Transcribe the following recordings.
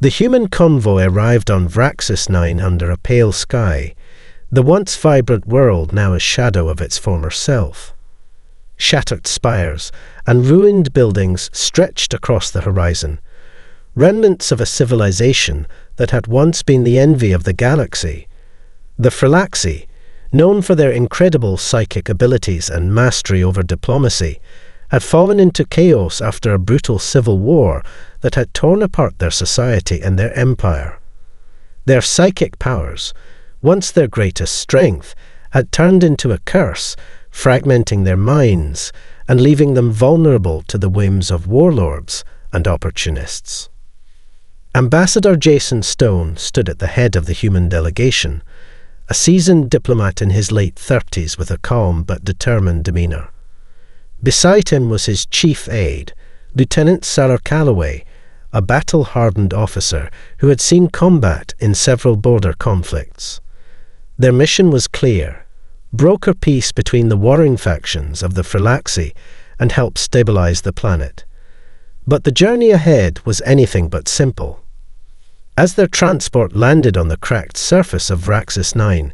The human convoy arrived on Vraxis 9 under a pale sky, the once vibrant world now a shadow of its former self. Shattered spires and ruined buildings stretched across the horizon, remnants of a civilization that had once been the envy of the galaxy. The Phylaxi, known for their incredible psychic abilities and mastery over diplomacy, had fallen into chaos after a brutal civil war that had torn apart their society and their empire. Their psychic powers, once their greatest strength, had turned into a curse, fragmenting their minds and leaving them vulnerable to the whims of warlords and opportunists. Ambassador Jason Stone stood at the head of the human delegation, a seasoned diplomat in his late 30s with a calm but determined demeanour. Beside him was his chief aide, Lieutenant Sarah Calloway, a battle-hardened officer who had seen combat in several border conflicts. Their mission was clear: broker peace between the warring factions of the Phylaxi and help stabilize the planet. But the journey ahead was anything but simple. As their transport landed on the cracked surface of Vraxis 9,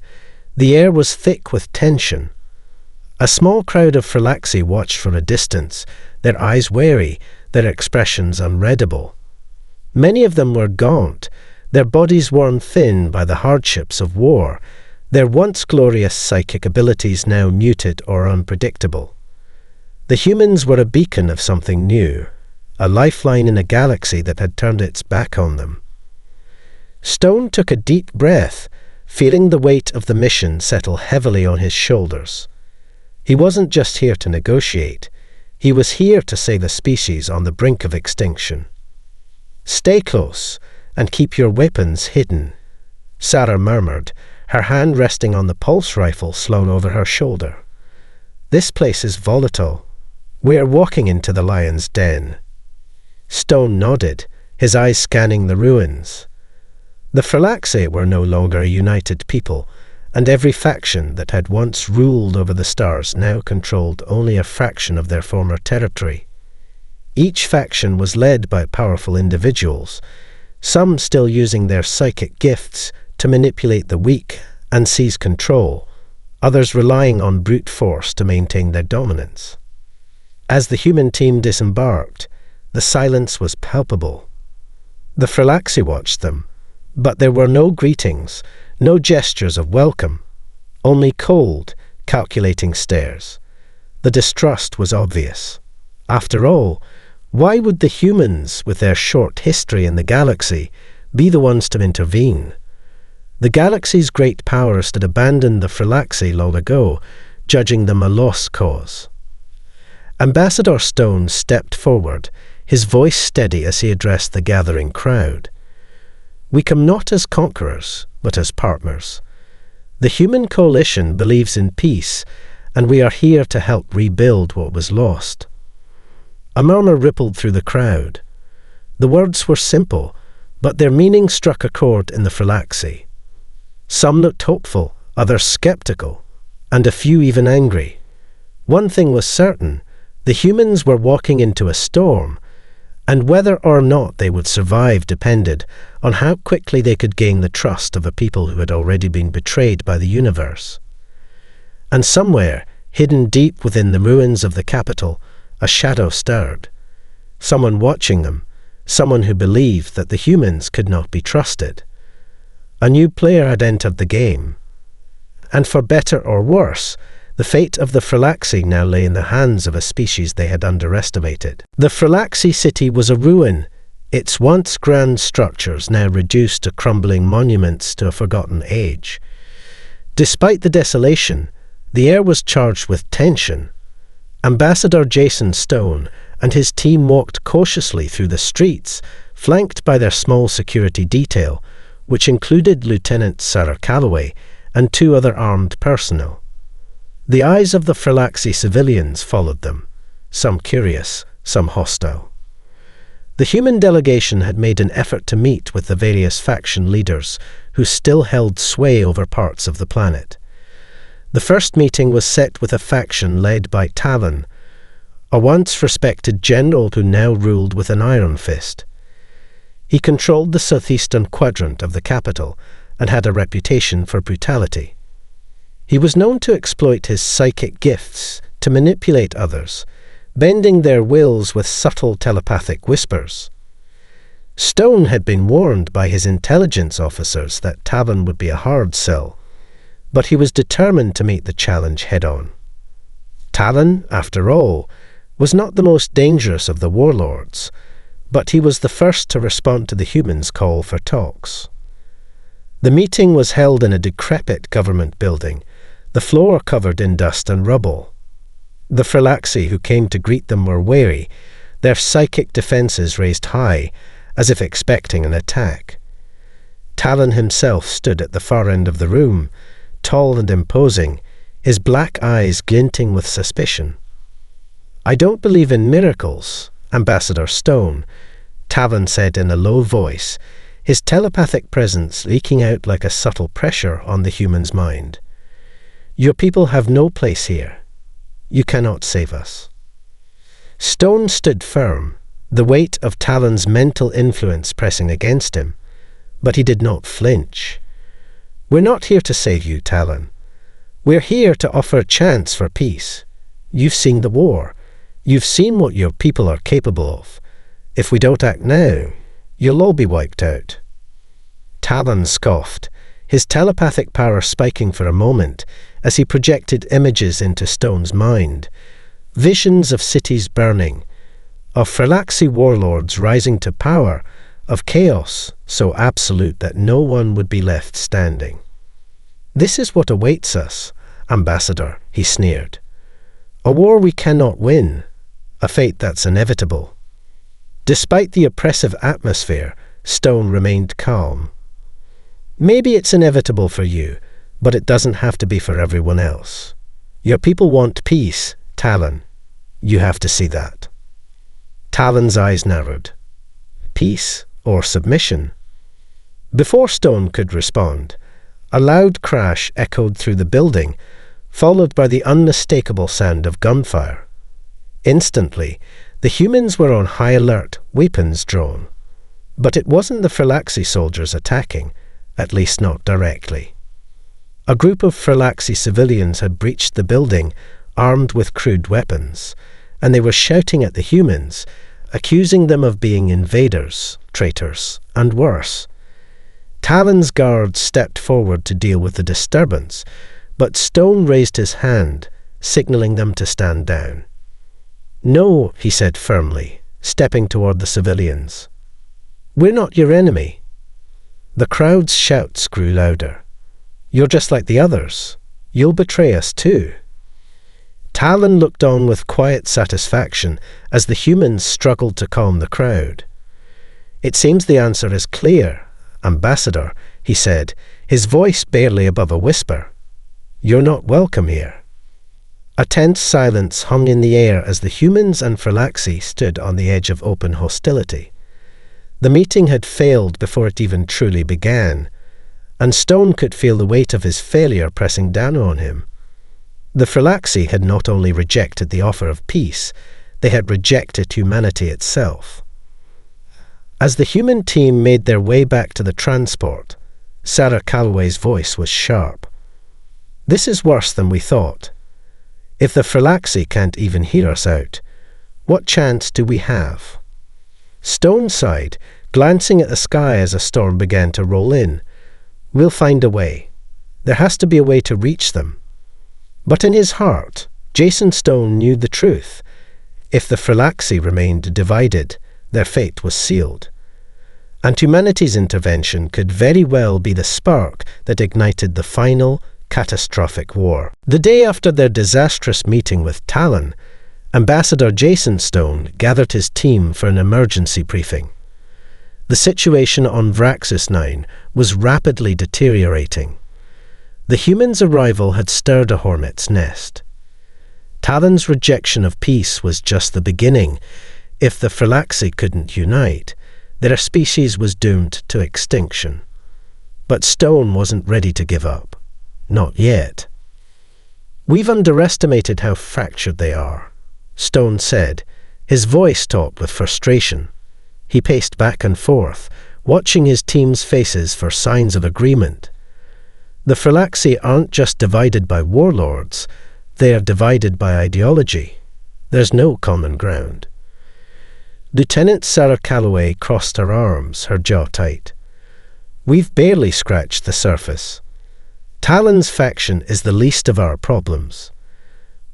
the air was thick with tension. A small crowd of Phylaxi watched from a distance, their eyes wary, their expressions unreadable. Many of them were gaunt, their bodies worn thin by the hardships of war, their once glorious psychic abilities now muted or unpredictable. The humans were a beacon of something new, a lifeline in a galaxy that had turned its back on them. Stone took a deep breath, feeling the weight of the mission settle heavily on his shoulders. He wasn't just here to negotiate, he was here to save a species on the brink of extinction. "Stay close, and keep your weapons hidden," Sarah murmured, her hand resting on the pulse rifle slung over her shoulder. "This place is volatile. We are walking into the lion's den." Stone nodded, his eyes scanning the ruins. The Phylaxi were no longer a united people, and every faction that had once ruled over the stars now controlled only a fraction of their former territory. Each faction was led by powerful individuals, some still using their psychic gifts to manipulate the weak and seize control, others relying on brute force to maintain their dominance. As the human team disembarked, the silence was palpable. The Phylaxi watched them, but there were no greetings, no gestures of welcome, only cold, calculating stares. The distrust was obvious. After all, why would the humans, with their short history in the galaxy, be the ones to intervene? The galaxy's great powers had abandoned the Phylaxi long ago, judging them a lost cause. Ambassador Stone stepped forward, his voice steady as he addressed the gathering crowd. "We come not as conquerors, but as partners. The human coalition believes in peace, and we are here to help rebuild what was lost." A murmur rippled through the crowd. The words were simple, but their meaning struck a chord in the Phylaxi. Some looked hopeful, others skeptical, and a few even angry. One thing was certain: the humans were walking into a storm, and whether or not they would survive depended on how quickly they could gain the trust of a people who had already been betrayed by the universe. And somewhere, hidden deep within the ruins of the capital, a shadow stirred. Someone watching them, someone who believed that the humans could not be trusted. A new player had entered the game. And for better or worse, the fate of the Phylaxi now lay in the hands of a species they had underestimated. The Phylaxi city was a ruin, its once grand structures now reduced to crumbling monuments to a forgotten age. Despite the desolation, the air was charged with tension. Ambassador Jason Stone and his team walked cautiously through the streets, flanked by their small security detail, which included Lieutenant Sarah Calloway and 2 other armed personnel. The eyes of the Phylaxi civilians followed them, some curious, some hostile. The human delegation had made an effort to meet with the various faction leaders who still held sway over parts of the planet. The first meeting was set with a faction led by Talon, a once respected general who now ruled with an iron fist. He controlled the southeastern quadrant of the capital and had a reputation for brutality. He was known to exploit his psychic gifts to manipulate others, bending their wills with subtle telepathic whispers. Stone had been warned by his intelligence officers that Talon would be a hard sell, but he was determined to meet the challenge head-on. Talon, after all, was not the most dangerous of the warlords, but he was the first to respond to the humans' call for talks. The meeting was held in a decrepit government building, the floor covered in dust and rubble. The Phylaxi who came to greet them were wary, their psychic defenses raised high, as if expecting an attack. Talon himself stood at the far end of the room, tall and imposing, his black eyes glinting with suspicion. "I don't believe in miracles, Ambassador Stone," Talon said in a low voice, his telepathic presence leaking out like a subtle pressure on the human's mind. "Your people have no place here. You cannot save us." Stone stood firm, the weight of Talon's mental influence pressing against him, but he did not flinch. "We're not here to save you, Talon. We're here to offer a chance for peace. You've seen the war. You've seen what your people are capable of. If we don't act now, you'll all be wiped out." Talon scoffed, his telepathic power spiking for a moment as he projected images into Stone's mind. Visions of cities burning, of Phylaxi warlords rising to power, of chaos so absolute that no one would be left standing. "This is what awaits us, Ambassador," he sneered. "A war we cannot win, a fate that's inevitable." Despite the oppressive atmosphere, Stone remained calm. "Maybe it's inevitable for you, but it doesn't have to be for everyone else. Your people want peace, Talon. You have to see that." Talon's eyes narrowed. Peace or submission? Before Stone could respond, a loud crash echoed through the building, followed by the unmistakable sound of gunfire. Instantly, the humans were on high alert, weapons drawn. But it wasn't the Phylaxi soldiers attacking, at least not directly. A group of Phylaxi civilians had breached the building, armed with crude weapons, and they were shouting at the humans, accusing them of being invaders, traitors, and worse. Talon's guards stepped forward to deal with the disturbance, but Stone raised his hand, signaling them to stand down. "No," he said firmly, stepping toward the civilians. "We're not your enemy." The crowd's shouts grew louder. "You're just like the others. You'll betray us too." Talon looked on with quiet satisfaction as the humans struggled to calm the crowd. "It seems the answer is clear, Ambassador," he said, his voice barely above a whisper. "You're not welcome here." A tense silence hung in the air as the humans and Phylaxi stood on the edge of open hostility. The meeting had failed before it even truly began, and Stone could feel the weight of his failure pressing down on him. The Phylaxi had not only rejected the offer of peace, they had rejected humanity itself. As the human team made their way back to the transport, Sarah Calloway's voice was sharp. "This is worse than we thought. If the Phylaxi can't even hear us out, what chance do we have?" Stone sighed, glancing at the sky as a storm began to roll in. "We'll find a way. There has to be a way to reach them." But in his heart, Jason Stone knew the truth. If the Phylaxi remained divided, their fate was sealed. And humanity's intervention could very well be the spark that ignited the final, catastrophic war. The day after their disastrous meeting with Talon, Ambassador Jason Stone gathered his team for an emergency briefing. The situation on Vraxis 9 was rapidly deteriorating. The humans' arrival had stirred a hornet's nest. Talon's rejection of peace was just the beginning. If the Phylaxi couldn't unite, their species was doomed to extinction. But Stone wasn't ready to give up. Not yet. "We've underestimated how fractured they are," Stone said, his voice taut with frustration. He paced back and forth, watching his team's faces for signs of agreement. The Phylaxi aren't just divided by warlords, they are divided by ideology. There's no common ground. Lieutenant Sarah Calloway crossed her arms, her jaw tight. We've barely scratched the surface. Talon's faction is the least of our problems.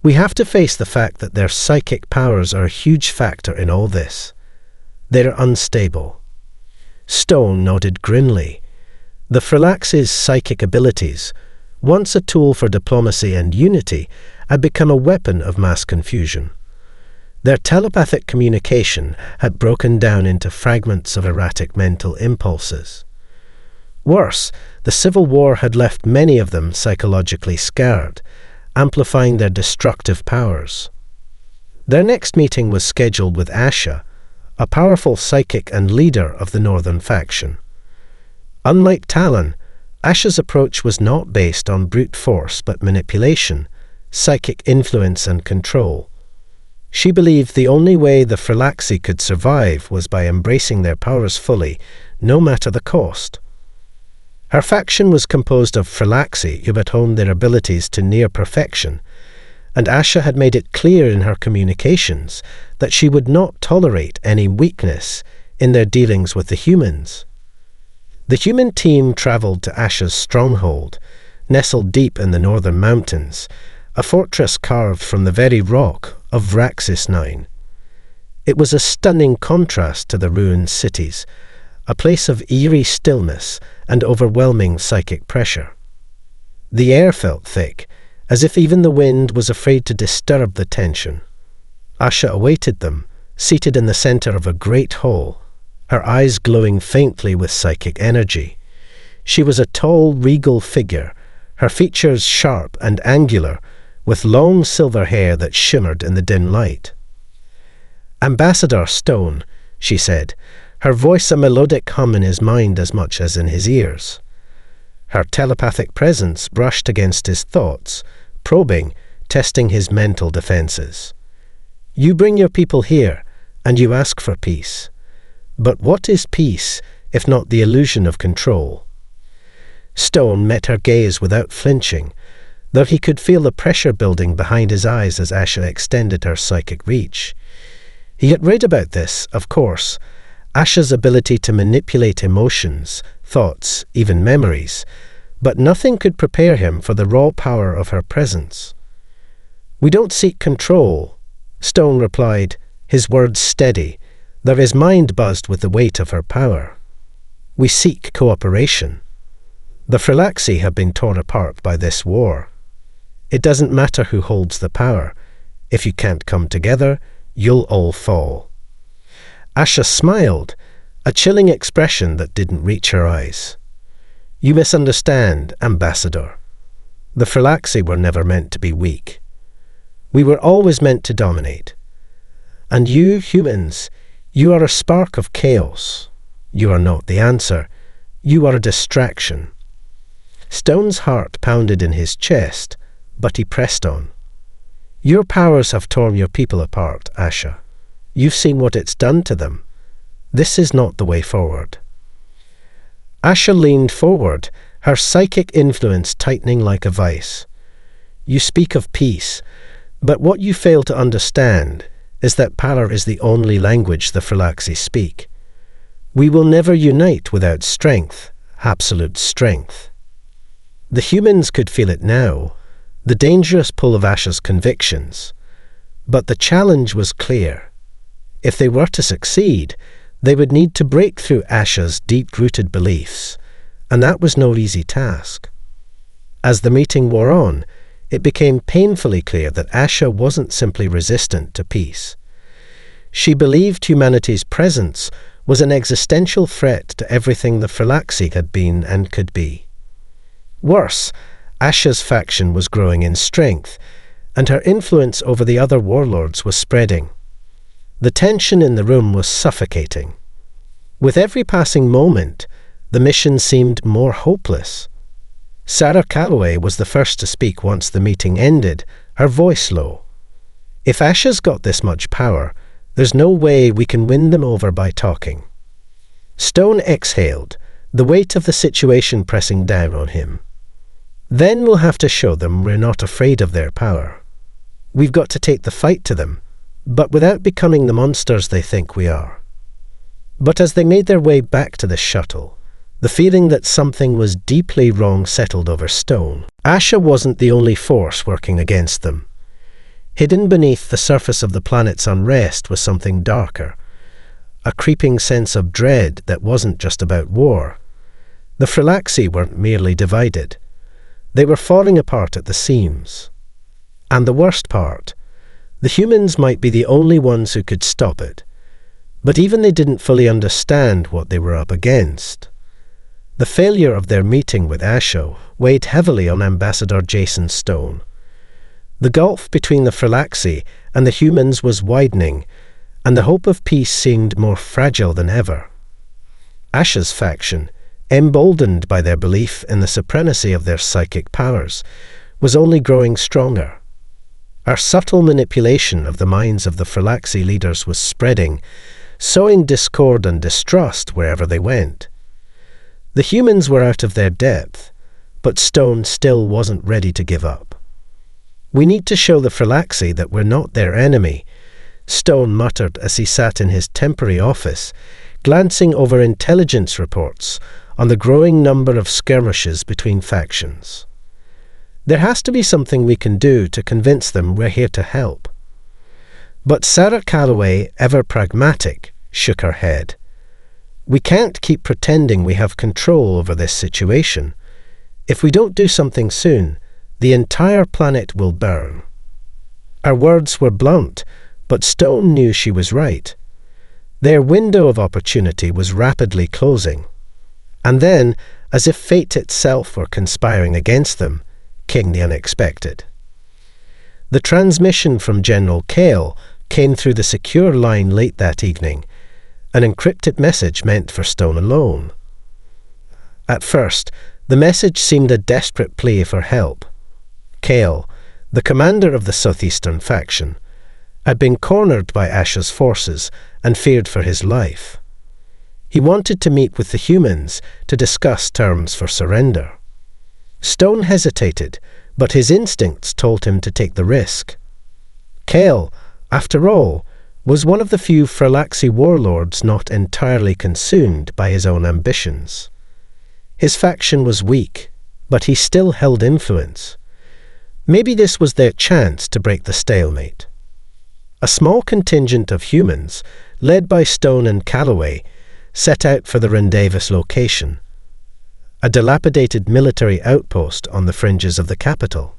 We have to face the fact that their psychic powers are a huge factor in all this. They're unstable. Stone nodded grimly. The Phylaxi's psychic abilities, once a tool for diplomacy and unity, had become a weapon of mass confusion. Their telepathic communication had broken down into fragments of erratic mental impulses. Worse, the Civil War had left many of them psychologically scarred, amplifying their destructive powers. Their next meeting was scheduled with Asha, a powerful psychic and leader of the Northern faction. Unlike Talon, Asha's approach was not based on brute force but manipulation, psychic influence and control. She believed the only way the Phylaxi could survive was by embracing their powers fully, no matter the cost. Her faction was composed of Phylaxi who had honed their abilities to near perfection, and Asha had made it clear in her communications that she would not tolerate any weakness in their dealings with the humans. The human team travelled to Asha's stronghold, nestled deep in the northern mountains, a fortress carved from the very rock of Vraxis 9. It was a stunning contrast to the ruined cities, a place of eerie stillness and overwhelming psychic pressure. The air felt thick, as if even the wind was afraid to disturb the tension. Asha awaited them, seated in the center of a great hall, her eyes glowing faintly with psychic energy. She was a tall, regal figure, her features sharp and angular, with long silver hair that shimmered in the dim light. "Ambassador Stone," she said, her voice a melodic hum in his mind as much as in his ears. Her telepathic presence brushed against his thoughts, probing, testing his mental defenses. "You bring your people here, and you ask for peace. But what is peace, if not the illusion of control?" Stone met her gaze without flinching, though he could feel the pressure building behind his eyes as Asha extended her psychic reach. He had read about this, of course, Asha's ability to manipulate emotions, thoughts, even memories, but nothing could prepare him for the raw power of her presence. "We don't seek control," Stone replied, his words steady, though his mind buzzed with the weight of her power. "We seek cooperation. The Phylaxi have been torn apart by this war. It doesn't matter who holds the power. If you can't come together, you'll all fall." Asha smiled, a chilling expression that didn't reach her eyes. "You misunderstand, Ambassador. The Phylaxi were never meant to be weak. We were always meant to dominate. And you, humans, you are a spark of chaos. You are not the answer. You are a distraction." Stone's heart pounded in his chest, but he pressed on. "Your powers have torn your people apart, Asha. You've seen what it's done to them. This is not the way forward." Asha leaned forward, her psychic influence tightening like a vice. "You speak of peace, but what you fail to understand is that power is the only language the Phylaxi speak. We will never unite without strength, absolute strength." The humans could feel it now, the dangerous pull of Asha's convictions. But the challenge was clear. If they were to succeed, they would need to break through Asha's deep-rooted beliefs, and that was no easy task. As the meeting wore on, it became painfully clear that Asha wasn't simply resistant to peace. She believed humanity's presence was an existential threat to everything the Phylaxi had been and could be. Worse, Asha's faction was growing in strength, and her influence over the other warlords was spreading. The tension in the room was suffocating. With every passing moment, the mission seemed more hopeless. Sarah Calloway was the first to speak once the meeting ended, her voice low. "If Asha's got this much power, There's no way we can win them over by talking. Stone exhaled, the weight of the situation pressing down on him. Then we'll have to show them we're not afraid of their power. We've got to take the fight to them, but without becoming the monsters they think we are. But as they made their way back to the shuttle, the feeling that something was deeply wrong settled over Stone. Asha wasn't the only force working against them. Hidden beneath the surface of the planet's unrest was something darker, a creeping sense of dread that wasn't just about war. The Phylaxi weren't merely divided. They were falling apart at the seams. And the worst part, the humans might be the only ones who could stop it, but even they didn't fully understand what they were up against. The failure of their meeting with Asha weighed heavily on Ambassador Jason Stone. The gulf between the Phylaxi and the humans was widening, and the hope of peace seemed more fragile than ever. Asha's faction, emboldened by their belief in the supremacy of their psychic powers, was only growing stronger. Our subtle manipulation of the minds of the Phylaxi leaders was spreading, sowing discord and distrust wherever they went. The humans were out of their depth, but Stone still wasn't ready to give up. "We need to show the Phylaxi that we're not their enemy," Stone muttered as he sat in his temporary office, glancing over intelligence reports on the growing number of skirmishes between factions. There has to be something we can do to convince them we're here to help. But Sarah Calloway, ever pragmatic, shook her head. "We can't keep pretending we have control over this situation. If we don't do something soon, the entire planet will burn." Our words were blunt, but Stone knew she was right. Their window of opportunity was rapidly closing. And then, as if fate itself were conspiring against them, came the unexpected. The transmission from General Kale came through the secure line late that evening, an encrypted message meant for Stone alone. At first, the message seemed a desperate plea for help. Kale, the commander of the southeastern faction, had been cornered by Asha's forces and feared for his life. He wanted to meet with the humans to discuss terms for surrender. Stone hesitated, but his instincts told him to take the risk. Kale, after all, was one of the few Phylaxi warlords not entirely consumed by his own ambitions. His faction was weak, but he still held influence. Maybe this was their chance to break the stalemate. A small contingent of humans, led by Stone and Calloway, set out for the rendezvous location, a dilapidated military outpost on the fringes of the capital.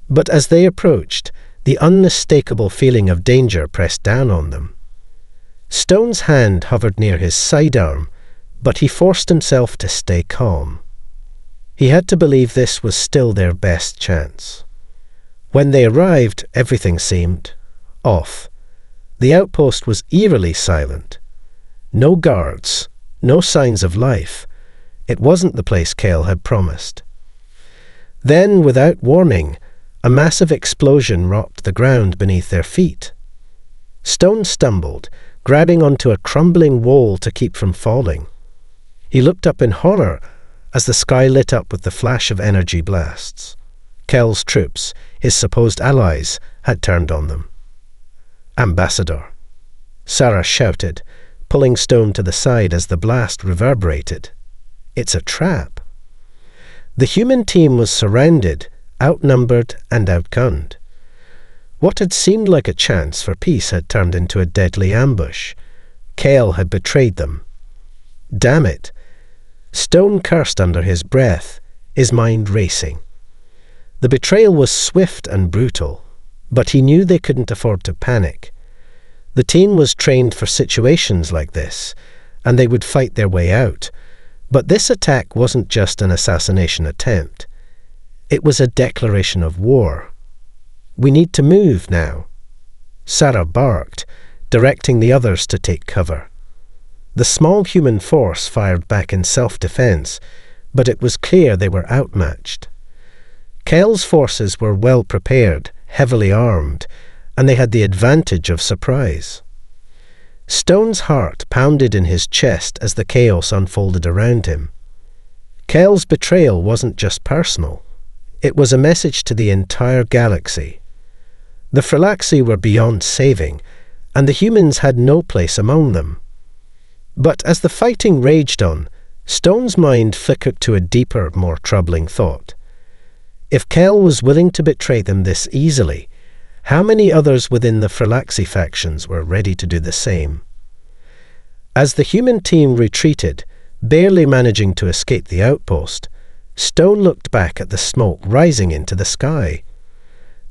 But as they approached, the unmistakable feeling of danger pressed down on them. Stone's hand hovered near his sidearm, but he forced himself to stay calm. He had to believe this was still their best chance. When they arrived, everything seemed off. The outpost was eerily silent. No guards, no signs of life. It wasn't the place Kale had promised. Then, without warning, a massive explosion rocked the ground beneath their feet. Stone stumbled, grabbing onto a crumbling wall to keep from falling. He looked up in horror as the sky lit up with the flash of energy blasts. Kel's troops, his supposed allies, had turned on them. "Ambassador," Sarah shouted, pulling Stone to the side as the blast reverberated. "It's a trap." The human team was surrounded, outnumbered and outgunned. What had seemed like a chance for peace had turned into a deadly ambush. Kale had betrayed them. Damn it! Stone cursed under his breath, his mind racing. The betrayal was swift and brutal, but he knew they couldn't afford to panic. The team was trained for situations like this, and they would fight their way out. But this attack wasn't just an assassination attempt. It was a declaration of war. "We need to move now." Sarah barked, directing the others to take cover. The small human force fired back in self-defense, but it was clear they were outmatched. Kel's forces were well prepared, heavily armed, and they had the advantage of surprise. Stone's heart pounded in his chest as the chaos unfolded around him. Kel's betrayal wasn't just personal. It was a message to the entire galaxy. The Phylaxi were beyond saving, and the humans had no place among them. But as the fighting raged on, Stone's mind flickered to a deeper, more troubling thought. If Kel was willing to betray them this easily, how many others within the Phylaxi factions were ready to do the same? As the human team retreated, barely managing to escape the outpost, Stone looked back at the smoke rising into the sky.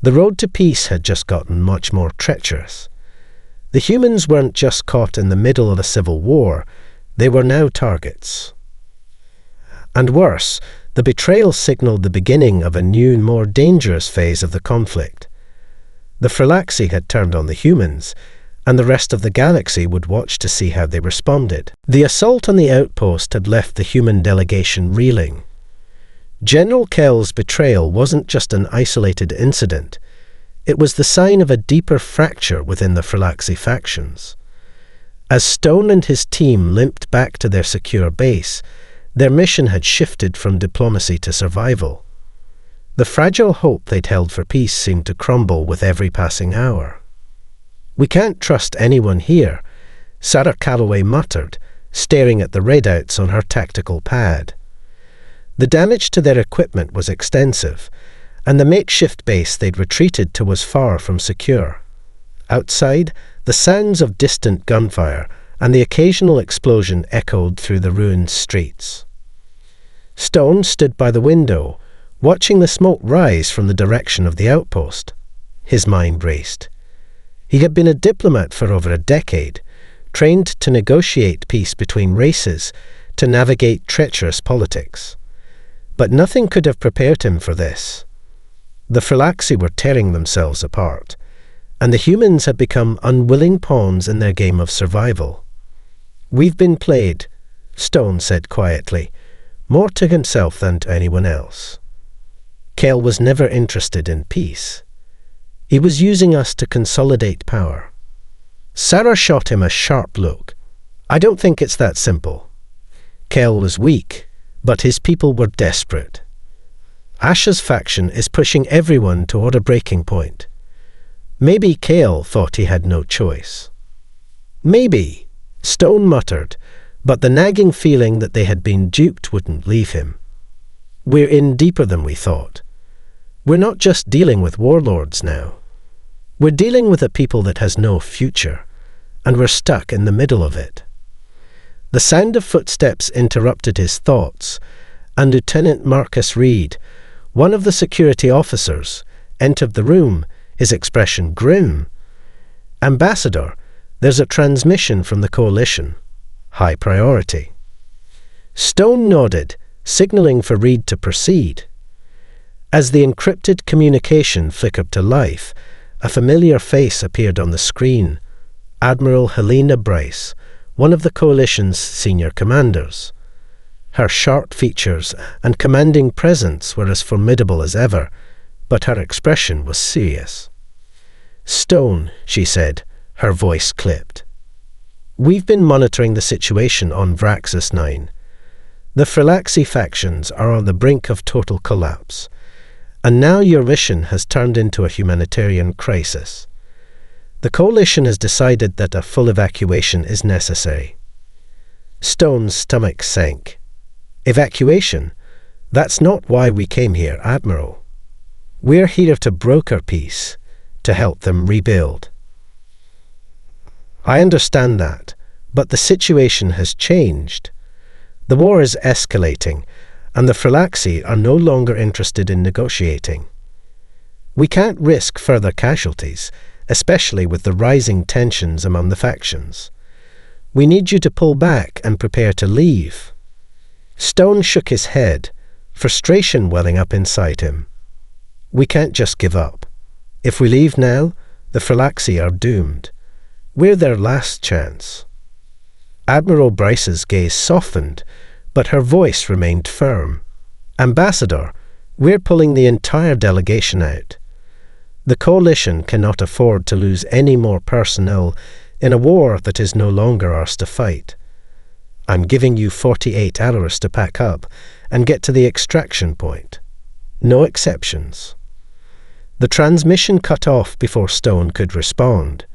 The road to peace had just gotten much more treacherous. The humans weren't just caught in the middle of a civil war, they were now targets. And worse, the betrayal signaled the beginning of a new, more dangerous phase of the conflict. The Phylaxi had turned on the humans, and the rest of the galaxy would watch to see how they responded. The assault on the outpost had left the human delegation reeling. General Kel's betrayal wasn't just an isolated incident. It was the sign of a deeper fracture within the Phylaxi factions. As Stone and his team limped back to their secure base, their mission had shifted from diplomacy to survival. The fragile hope they'd held for peace seemed to crumble with every passing hour. "We can't trust anyone here," Sarah Calloway muttered, staring at the readouts on her tactical pad. The damage to their equipment was extensive, and the makeshift base they'd retreated to was far from secure. Outside, the sounds of distant gunfire and the occasional explosion echoed through the ruined streets. Stone stood by the window, watching the smoke rise from the direction of the outpost. His mind raced. He had been a diplomat for over a decade, trained to negotiate peace between races, to navigate treacherous politics. But nothing could have prepared him for this. The Phylaxi were tearing themselves apart, and the humans had become unwilling pawns in their game of survival. "We've been played," Stone said quietly, more to himself than to anyone else. Kel was never interested in peace. He was using us to consolidate power. Sarah shot him a sharp look. "I don't think it's that simple." Kel was weak, but his people were desperate. Asha's faction is pushing everyone toward a breaking point. Maybe Kel thought he had no choice. "Maybe," Stone muttered, but the nagging feeling that they had been duped wouldn't leave him. "We're in deeper than we thought. We're not just dealing with warlords now. We're dealing with a people that has no future, and we're stuck in the middle of it." The sound of footsteps interrupted his thoughts, and Lieutenant Marcus Reed, one of the security officers, entered the room, his expression grim. "Ambassador, there's a transmission from the Coalition. High priority." Stone nodded, signaling for Reed to proceed. As the encrypted communication flickered to life, a familiar face appeared on the screen. Admiral Helena Bryce, one of the Coalition's senior commanders. Her sharp features and commanding presence were as formidable as ever, but her expression was serious. "Stone," she said, her voice clipped. "We've been monitoring the situation on Vraxis 9. The Phylaxi factions are on the brink of total collapse, and now your mission has turned into a humanitarian crisis. The Coalition has decided that a full evacuation is necessary." Stone's stomach sank. "Evacuation? That's not why we came here, Admiral. We're here to broker peace, to help them rebuild." "I understand that, but the situation has changed. The war is escalating, and the Phylaxi are no longer interested in negotiating. We can't risk further casualties, especially with the rising tensions among the factions. We need you to pull back and prepare to leave." Stone shook his head, frustration welling up inside him. "We can't just give up. If we leave now, the Phylaxi are doomed. We're their last chance." Admiral Bryce's gaze softened, but her voice remained firm. "Ambassador, we're pulling the entire delegation out. The Coalition cannot afford to lose any more personnel in a war that is no longer ours to fight. I'm giving you 48 hours to pack up and get to the extraction point. No exceptions." The transmission cut off before Stone could respond.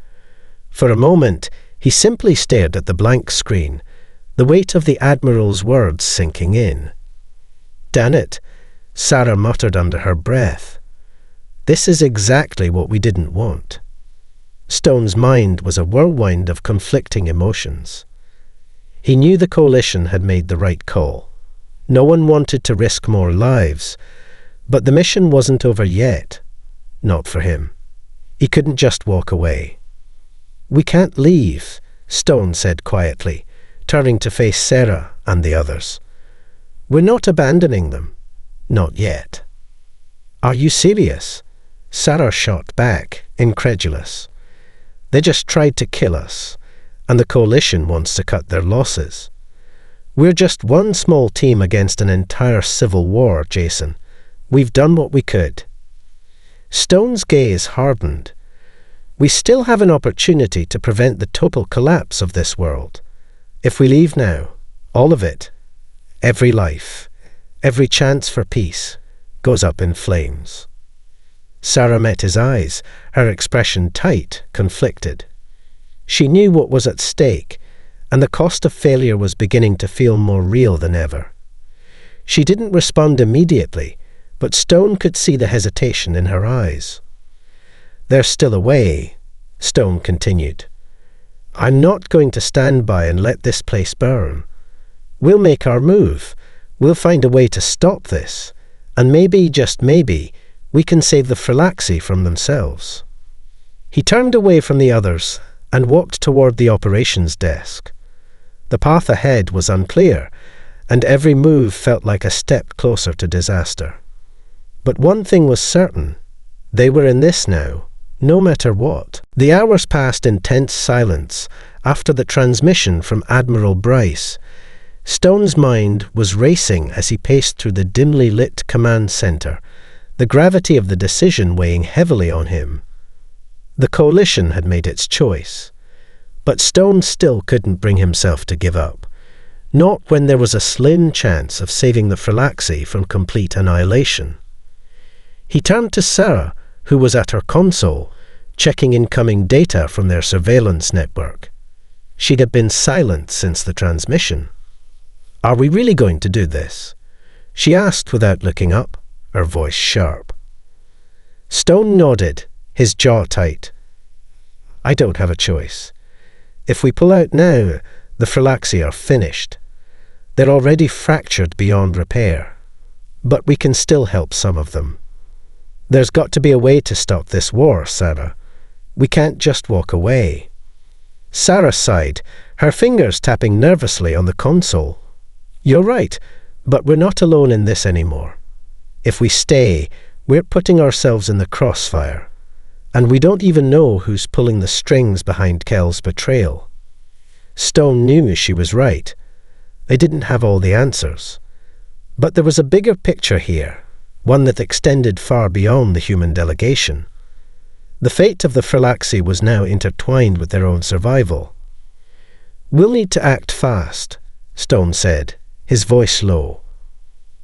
For a moment, he simply stared at the blank screen, the weight of the Admiral's words sinking in. "Damn it," Sarah muttered under her breath. "This is exactly what we didn't want." Stone's mind was a whirlwind of conflicting emotions. He knew the coalition had made the right call. No one wanted to risk more lives, but the mission wasn't over yet. Not for him. He couldn't just walk away. "We can't leave," Stone said quietly, turning to face Sarah and the others. "We're not abandoning them. Not yet." "Are you serious?" Sarah shot back, incredulous. "They just tried to kill us, and the coalition wants to cut their losses. We're just one small team against an entire civil war, Jason. We've done what we could." Stone's gaze hardened. "We still have an opportunity to prevent the total collapse of this world. If we leave now, all of it, every life, every chance for peace, goes up in flames." Sarah met his eyes, her expression tight, conflicted. She knew what was at stake, and the cost of failure was beginning to feel more real than ever. She didn't respond immediately, but Stone could see the hesitation in her eyes. "There's still a way," Stone continued. "I'm not going to stand by and let this place burn. We'll make our move. We'll find a way to stop this, and maybe, just maybe, we can save the Phylaxi from themselves." He turned away from the others and walked toward the operations desk. The path ahead was unclear, and every move felt like a step closer to disaster. But one thing was certain: they were in this now, no matter what. The hours passed in tense silence after the transmission from Admiral Bryce. Stone's mind was racing as he paced through the dimly lit command center, the gravity of the decision weighing heavily on him. The coalition had made its choice, but Stone still couldn't bring himself to give up, not when there was a slim chance of saving the Phylaxi from complete annihilation. He turned to Sarah, who was at her console, checking incoming data from their surveillance network. She'd have been silent since the transmission. "Are we really going to do this?" she asked without looking up, her voice sharp. Stone nodded, his jaw tight. "I don't have a choice. If we pull out now, the Phylaxi are finished. They're already fractured beyond repair. But we can still help some of them. There's got to be a way to stop this war, Sarah. We can't just walk away." Sarah sighed, her fingers tapping nervously on the console. "You're right, but we're not alone in this anymore. If we stay, we're putting ourselves in the crossfire, and we don't even know who's pulling the strings behind Kel's betrayal." Stone knew she was right. They didn't have all the answers. But there was a bigger picture here, one that extended far beyond the human delegation. The fate of the Phylaxi was now intertwined with their own survival. "We'll need to act fast," Stone said, his voice low.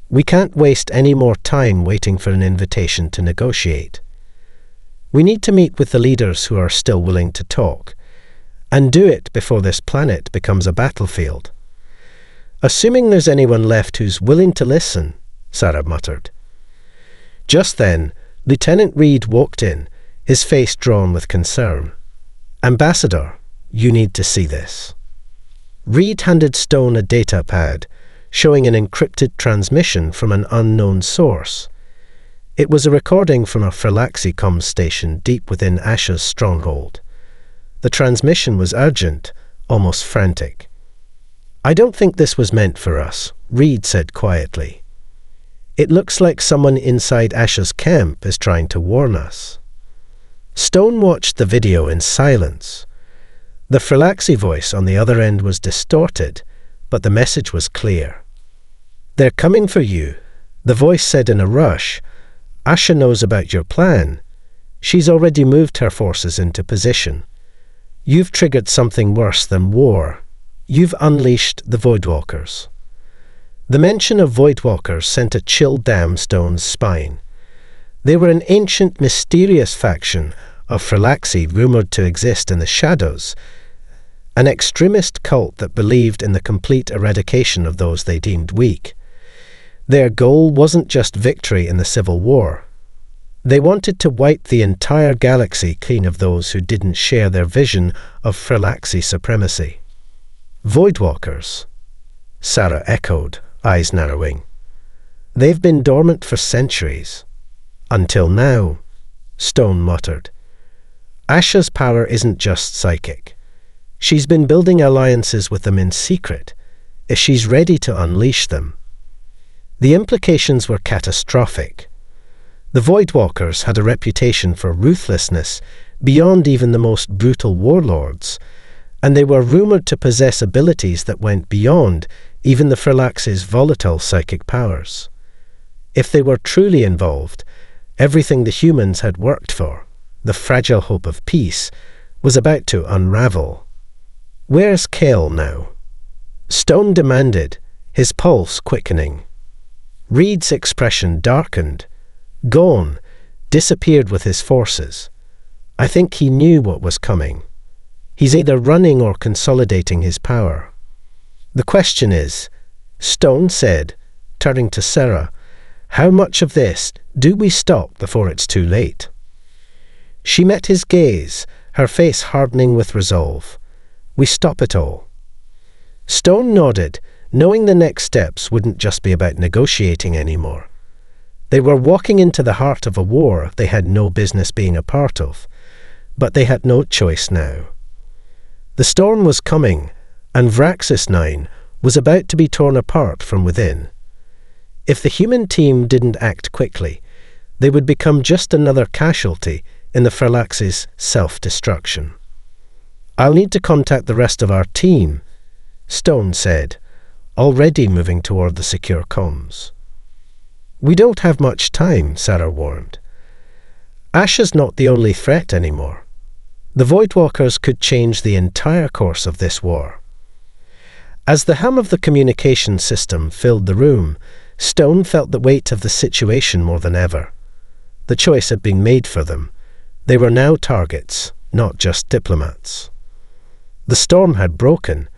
"We can't waste any more time waiting for an invitation to negotiate. We need to meet with the leaders who are still willing to talk, and do it before this planet becomes a battlefield." "Assuming there's anyone left who's willing to listen," Sarah muttered. Just then, Lieutenant Reed walked in, his face drawn with concern. "Ambassador, you need to see this." Reed handed Stone a data pad, showing an encrypted transmission from an unknown source. It was a recording from a Phylaxi comms station deep within Asha's stronghold. The transmission was urgent, almost frantic. "I don't think this was meant for us," Reed said quietly. "It looks like someone inside Asha's camp is trying to warn us." Stone watched the video in silence. The Phylaxi voice on the other end was distorted, but the message was clear. "They're coming for you," the voice said in a rush. "Asha knows about your plan. She's already moved her forces into position. You've triggered something worse than war. You've unleashed the Voidwalkers." The mention of Voidwalkers sent a chill down Stone's spine. They were an ancient, mysterious faction of Phylaxi rumoured to exist in the shadows, an extremist cult that believed in the complete eradication of those they deemed weak. Their goal wasn't just victory in the Civil War. They wanted to wipe the entire galaxy clean of those who didn't share their vision of Phylaxi supremacy. "Voidwalkers," Sarah echoed, eyes narrowing. "They've been dormant for centuries." "Until now," Stone muttered. "Asha's power isn't just psychic. She's been building alliances with them in secret. If she's ready to unleash them." The implications were catastrophic. The Voidwalkers had a reputation for ruthlessness beyond even the most brutal warlords, and they were rumoured to possess abilities that went beyond even the Phylaxi's volatile psychic powers. If they were truly involved, everything the humans had worked for, the fragile hope of peace, was about to unravel. "Where's Kale now?" Stone demanded, his pulse quickening. Reed's expression darkened. "Gone, disappeared with his forces. I think he knew what was coming. He's either running or consolidating his power." "The question is," Stone said, turning to Sarah, "how much of this do we stop before it's too late?" She met his gaze, her face hardening with resolve. "We stop it all." Stone nodded, knowing the next steps wouldn't just be about negotiating anymore. They were walking into the heart of a war they had no business being a part of, but they had no choice now. The storm was coming, and Vraxis 9 was about to be torn apart from within. If the human team didn't act quickly, they would become just another casualty in the Phylaxi's self-destruction. "I'll need to contact the rest of our team," Stone said, already moving toward the secure comms. "We don't have much time," Sarah warned. "Asha's not the only threat anymore. The Voidwalkers could change the entire course of this war." As the hum of the communication system filled the room, Stone felt the weight of the situation more than ever. The choice had been made for them. They were now targets, not just diplomats. The storm had broken,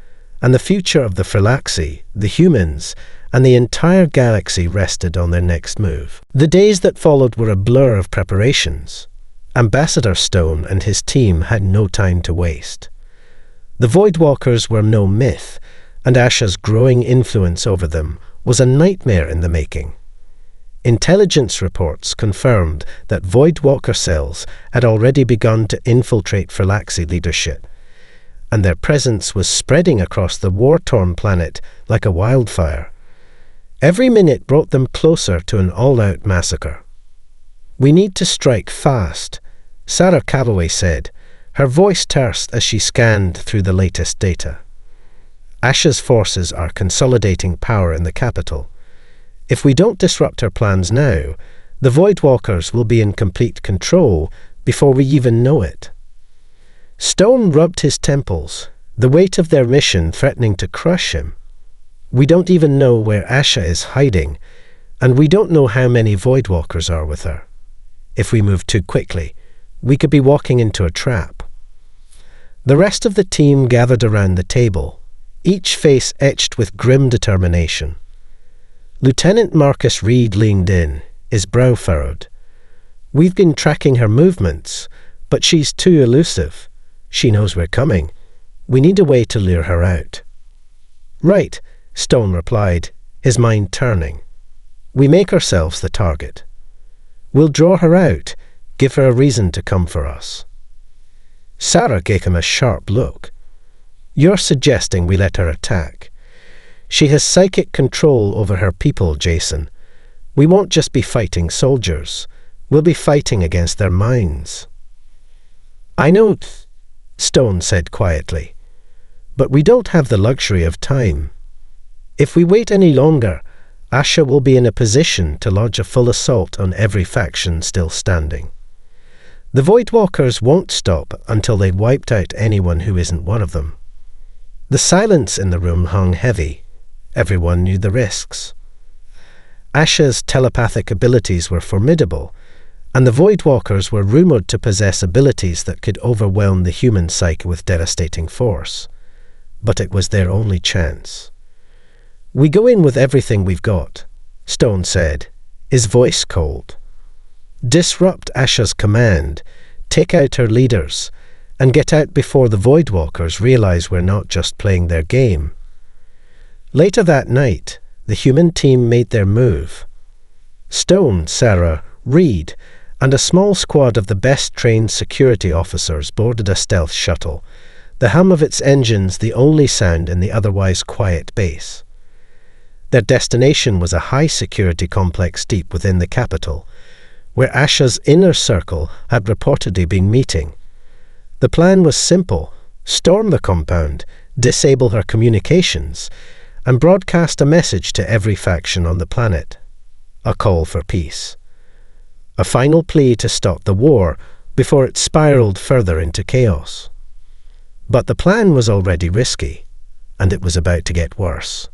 and the future of the Phylaxi, the humans, and the entire galaxy rested on their next move. The days that followed were a blur of preparations. Ambassador Stone and his team had no time to waste. The Voidwalkers were no myth, and Asha's growing influence over them was a nightmare in the making. Intelligence reports confirmed that Voidwalker cells had already begun to infiltrate Phylaxi leadership, and their presence was spreading across the war-torn planet like a wildfire. Every minute brought them closer to an all-out massacre. "We need to strike fast," Sarah Calloway said, her voice terse as she scanned through the latest data. "Asha's forces are consolidating power in the capital. If we don't disrupt her plans now, the Voidwalkers will be in complete control before we even know it." Stone rubbed his temples, the weight of their mission threatening to crush him. "We don't even know where Asha is hiding, and we don't know how many Voidwalkers are with her. If we move too quickly, we could be walking into a trap." The rest of the team gathered around the table, each face etched with grim determination. Lieutenant Marcus Reed leaned in, his brow furrowed. "We've been tracking her movements, but she's too elusive. She knows we're coming. We need a way to lure her out." "Right," Stone replied, his mind turning. "We make ourselves the target. We'll draw her out, give her a reason to come for us." Sarah gave him a sharp look. "You're suggesting we let her attack. She has psychic control over her people, Jason. We won't just be fighting soldiers. We'll be fighting against their minds." "I know," Stone said quietly, "but we don't have the luxury of time. If we wait any longer, Asha will be in a position to lodge a full assault on every faction still standing. The Voidwalkers won't stop until they've wiped out anyone who isn't one of them. The silence in the room hung heavy. Everyone knew the risks. Asha's telepathic abilities were formidable, and the Voidwalkers were rumoured to possess abilities that could overwhelm the human psyche with devastating force. But it was their only chance. "We go in with everything we've got," Stone said, his voice cold. "Disrupt Asha's command, take out her leaders, and get out before the Voidwalkers realize we're not just playing their game." Later that night, the human team made their move. Stone, Sarah, Reed, and a small squad of the best-trained security officers boarded a stealth shuttle, the hum of its engines the only sound in the otherwise quiet base. Their destination was a high-security complex deep within the capital, where Asha's inner circle had reportedly been meeting. The plan was simple: storm the compound, disable her communications, and broadcast a message to every faction on the planet. A call for peace. A final plea to stop the war before it spiraled further into chaos. But the plan was already risky, and it was about to get worse.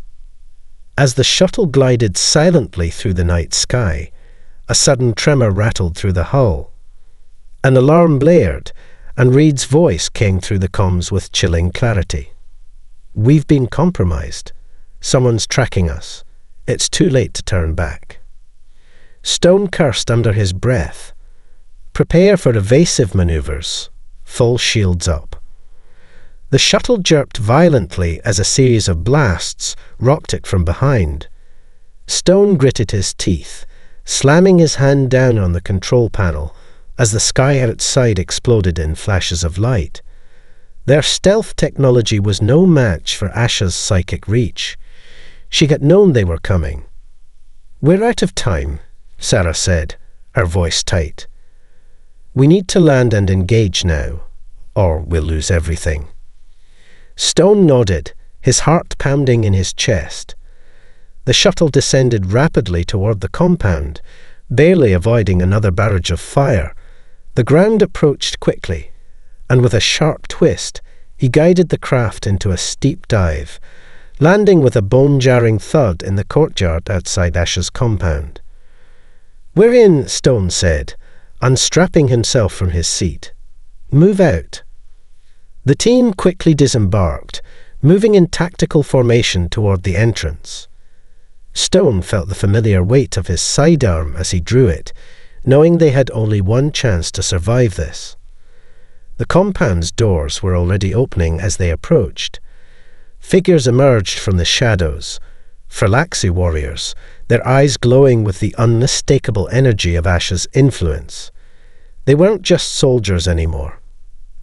As the shuttle glided silently through the night sky, a sudden tremor rattled through the hull. An alarm blared, and Reed's voice came through the comms with chilling clarity. "We've been compromised. Someone's tracking us. It's too late to turn back." Stone cursed under his breath. Prepare for evasive maneuvers. Full shields up. The shuttle jerked violently as a series of blasts rocked it from behind. Stone gritted his teeth, slamming his hand down on the control panel as the sky outside exploded in flashes of light. Their stealth technology was no match for Asha's psychic reach. She had known they were coming. "We're out of time," Sarah said, her voice tight. "We need to land and engage now, or we'll lose everything." Stone nodded, his heart pounding in his chest. The shuttle descended rapidly toward the compound, barely avoiding another barrage of fire. The ground approached quickly, and with a sharp twist, he guided the craft into a steep dive, landing with a bone-jarring thud in the courtyard outside Asha's compound. "We're in," Stone said, unstrapping himself from his seat. "Move out." The team quickly disembarked, moving in tactical formation toward the entrance. Stone felt the familiar weight of his sidearm as he drew it, knowing they had only one chance to survive this. The compound's doors were already opening as they approached. Figures emerged from the shadows, Phylaxi warriors, their eyes glowing with the unmistakable energy of Asha's influence. They weren't just soldiers anymore.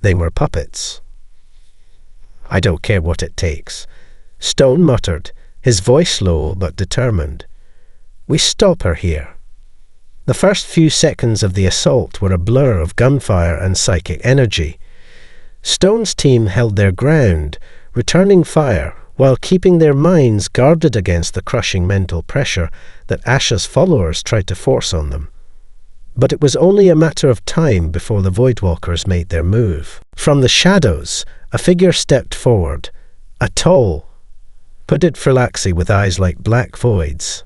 They were puppets. "I don't care what it takes," Stone muttered, his voice low but determined. "We stop her here." The first few seconds of the assault were a blur of gunfire and psychic energy. Stone's team held their ground, returning fire while keeping their minds guarded against the crushing mental pressure that Asha's followers tried to force on them. But it was only a matter of time before the Voidwalkers made their move. From the shadows, a figure stepped forward, a tall, hooded Phylaxi with eyes like black voids.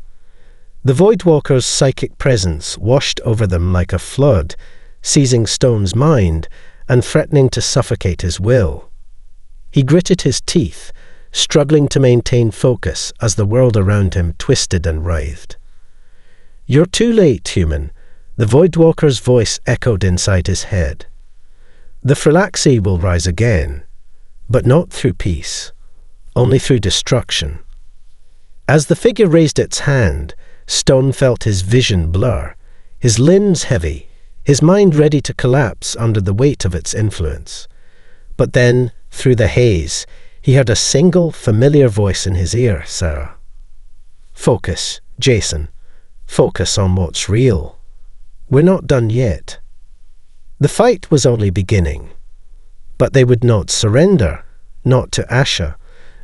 The Voidwalker's psychic presence washed over them like a flood, seizing Stone's mind and threatening to suffocate his will. He gritted his teeth, struggling to maintain focus as the world around him twisted and writhed. "You're too late, human," the Voidwalker's voice echoed inside his head. "The Phylaxi will rise again, but not through peace, only through destruction." As the figure raised its hand, Stone felt his vision blur, his limbs heavy, his mind ready to collapse under the weight of its influence. But then, through the haze, he heard a single, familiar voice in his ear, Sarah. "Focus, Jason. Focus on what's real. We're not done yet." The fight was only beginning. But they would not surrender, not to Asha,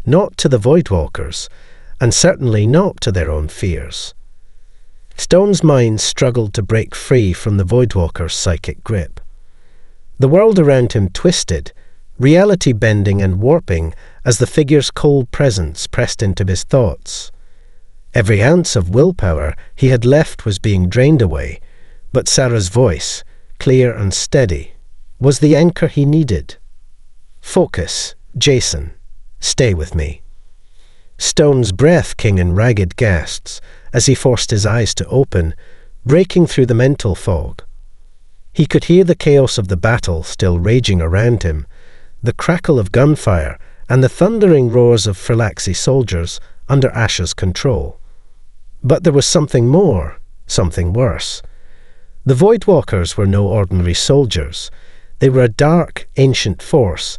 not to the Voidwalkers, and certainly not to their own fears. Stone's mind struggled to break free from the Voidwalker's psychic grip. The world around him twisted, reality bending and warping as the figure's cold presence pressed into his thoughts. Every ounce of willpower he had left was being drained away, but Sarah's voice, clear and steady, was the anchor he needed. "Focus, Jason. Stay with me." Stone's breath came in ragged gasps as he forced his eyes to open, breaking through the mental fog. He could hear the chaos of the battle still raging around him, the crackle of gunfire and the thundering roars of Phylaxi soldiers under Asha's control. But there was something more, something worse. The Voidwalkers were no ordinary soldiers. They were a dark, ancient force,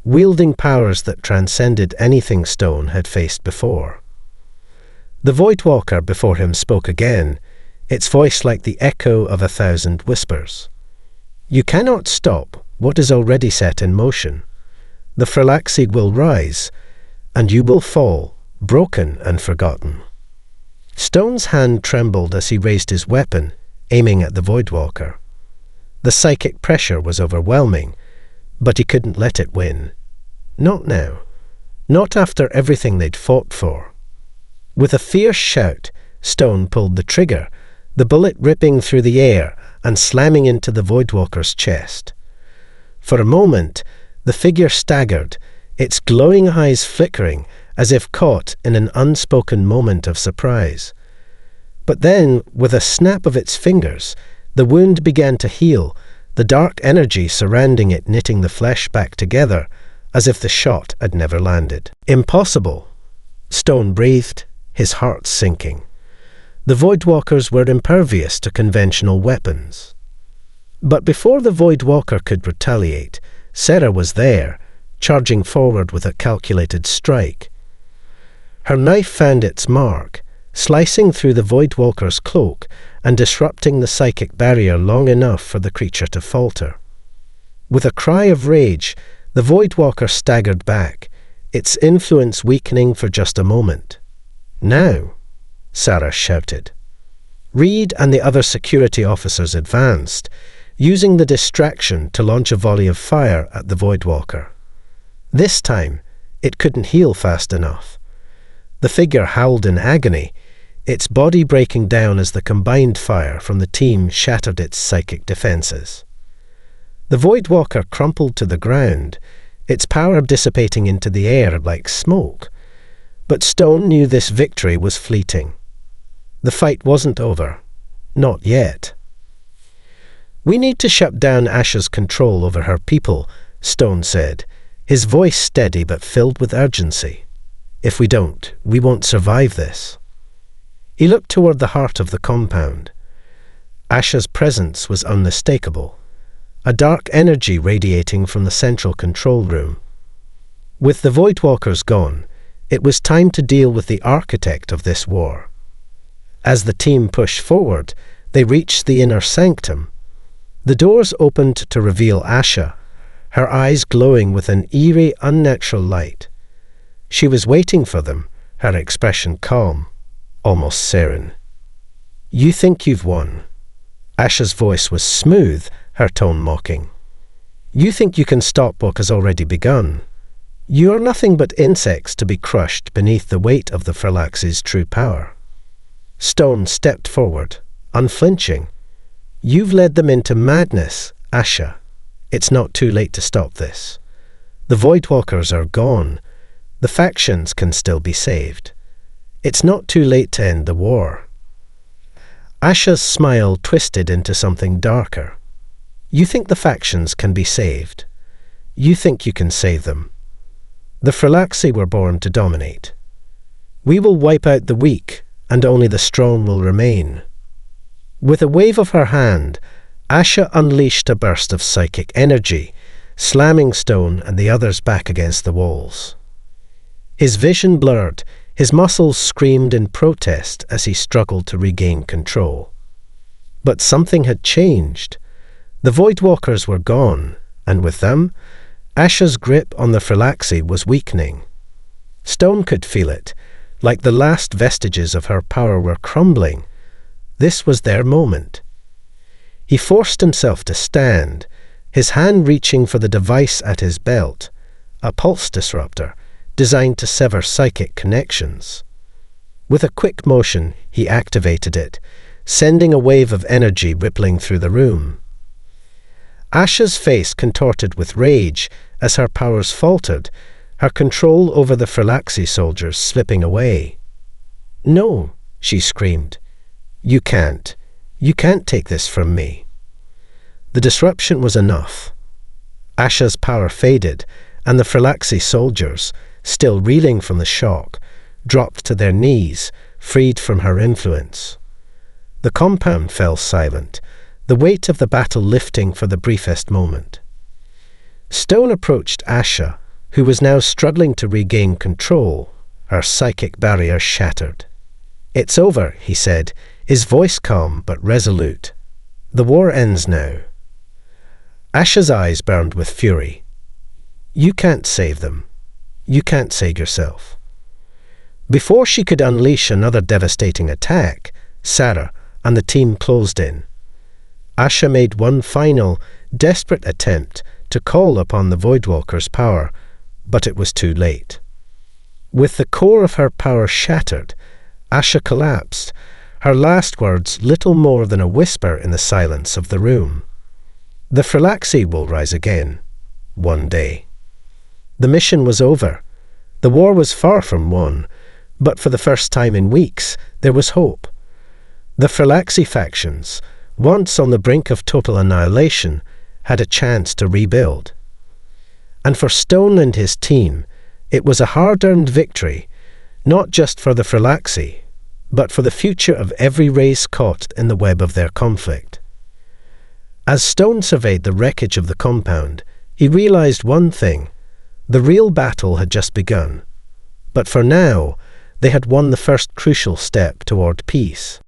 wielding powers that transcended anything Stone had faced before. The Voidwalker before him spoke again, its voice like the echo of 1,000 whispers. "You cannot stop what is already set in motion. The Phylaxi will rise, and you will fall, broken and forgotten." Stone's hand trembled as he raised his weapon, aiming at the Voidwalker. The psychic pressure was overwhelming, but he couldn't let it win. Not now. Not after everything they'd fought for. With a fierce shout, Stone pulled the trigger, the bullet ripping through the air and slamming into the Voidwalker's chest. For a moment, the figure staggered, its glowing eyes flickering as if caught in an unspoken moment of surprise. But then, with a snap of its fingers, the wound began to heal, the dark energy surrounding it knitting the flesh back together, as if the shot had never landed. "Impossible," Stone breathed, his heart sinking. The Voidwalkers were impervious to conventional weapons. But before the Voidwalker could retaliate, Sarah was there, charging forward with a calculated strike. Her knife found its mark, slicing through the Voidwalker's cloak and disrupting the psychic barrier long enough for the creature to falter. With a cry of rage, the Voidwalker staggered back, its influence weakening for just a moment. "Now!" Sarah shouted. Reed and the other security officers advanced, using the distraction to launch a volley of fire at the Voidwalker. This time, it couldn't heal fast enough. The figure howled in agony, its body breaking down as the combined fire from the team shattered its psychic defenses. The Voidwalker crumpled to the ground, its power dissipating into the air like smoke. But Stone knew this victory was fleeting. The fight wasn't over. Not yet. "We need to shut down Asha's control over her people," Stone said, his voice steady but filled with urgency. "If we don't, we won't survive this." He looked toward the heart of the compound. Asha's presence was unmistakable, a dark energy radiating from the central control room. With the Voidwalkers gone, it was time to deal with the architect of this war. As the team pushed forward, they reached the inner sanctum. The doors opened to reveal Asha, her eyes glowing with an eerie, unnatural light. She was waiting for them, her expression calm, almost serene. "You think you've won." Asha's voice was smooth, her tone mocking. "You think you can stop what has already begun. You are nothing but insects to be crushed beneath the weight of the Phylaxi's true power." Stone stepped forward, unflinching. "You've led them into madness, Asha. It's not too late to stop this. The Voidwalkers are gone. The factions can still be saved. It's not too late to end the war." Asha's smile twisted into something darker. "You think the factions can be saved? You think you can save them? The Phylaxi were born to dominate. We will wipe out the weak, and only the strong will remain." With a wave of her hand, Asha unleashed a burst of psychic energy, slamming Stone and the others back against the walls. His vision blurred, his muscles screamed in protest as he struggled to regain control. But something had changed. The Voidwalkers were gone, and with them, Asha's grip on the Phylaxi was weakening. Stone could feel it, like the last vestiges of her power were crumbling. This was their moment. He forced himself to stand, his hand reaching for the device at his belt, a pulse disruptor designed to sever psychic connections. With a quick motion, he activated it, sending a wave of energy rippling through the room. Asha's face contorted with rage as her powers faltered, her control over the Phylaxi soldiers slipping away. "No," she screamed. You can't take this from me." The disruption was enough. Asha's power faded, and the Phylaxi soldiers, still reeling from the shock, dropped to their knees, freed from her influence. The compound fell silent, the weight of the battle lifting for the briefest moment. Stone approached Asha, who was now struggling to regain control, her psychic barrier shattered. "It's over," he said, his voice calm but resolute. "The war ends now." Asha's eyes burned with fury. "You can't save them. You can't save yourself." Before she could unleash another devastating attack, Sarah and the team closed in. Asha made one final, desperate attempt to call upon the Voidwalker's power, but it was too late. With the core of her power shattered, Asha collapsed, her last words little more than a whisper in the silence of the room. "The Phylaxi will rise again, one day." The mission was over. The war was far from won, but for the first time in weeks, there was hope. The Phylaxi factions, once on the brink of total annihilation, had a chance to rebuild. And for Stone and his team, it was a hard-earned victory, not just for the Phylaxi, but for the future of every race caught in the web of their conflict. As Stone surveyed the wreckage of the compound, he realized one thing: the real battle had just begun. But for now, they had won the first crucial step toward peace.